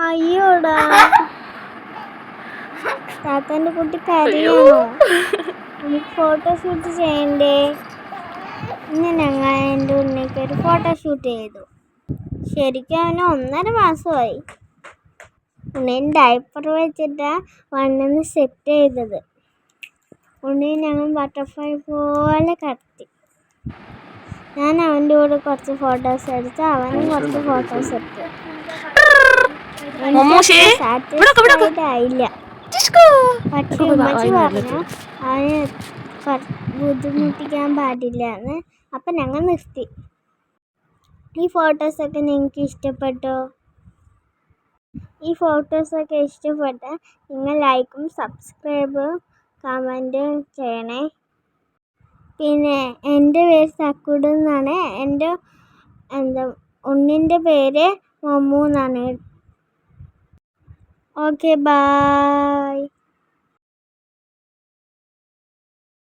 അയ്യോടാ താത്താൻ്റെ കുട്ടി കരയാണോ? എനിക്ക് ഫോട്ടോഷൂട്ട് ചെയ്യണ്ടേ? ഇന്ന് ഞങ്ങൾ എൻ്റെ ഉണ്ണിക്ക് ഒരു ഫോട്ടോഷൂട്ട് ചെയ്തു. ശരിക്കും അവന് 1.5 മാസമായി. ഉണ്ണീന് ഡയപ്പർ വെച്ചിട്ടാ വണ്ണെന്ന് സെറ്റ് ചെയ്തത്. ഉണ്ണി ഞങ്ങൾ ബട്ടർഫ്ലൈ പോലെ കടത്തി. ഞാൻ അവൻ്റെ കൂടെ കുറച്ച് ഫോട്ടോസ് എടുത്ത് അവനും കുറച്ച് ഫോട്ടോസ് എടുത്തു. സാറ്റിസ്ഫൈഡ് ആയില്ല. പക്ഷെ ഉമ്മച്ചി പറഞ്ഞു അവന് ബുദ്ധിമുട്ടിക്കാൻ പാടില്ല എന്ന്. അപ്പം ഞങ്ങൾ നിർത്തി. ഈ ഫോട്ടോസൊക്കെ നിങ്ങൾക്ക് ഇഷ്ടപ്പെട്ടോ? ഈ ഫോട്ടോസൊക്കെ ഇഷ്ടപ്പെട്ടാൽ നിങ്ങൾ ലൈക്കും സബ്സ്ക്രൈബും കമൻറ്റും ചെയ്യണേ. പിന്നെ എൻ്റെ പേര് സക്കുടു എന്നാണ്. എൻ്റെ ഉണ്ണിൻ്റെ പേര് മമ്മു എന്നാണ്. Okay, by.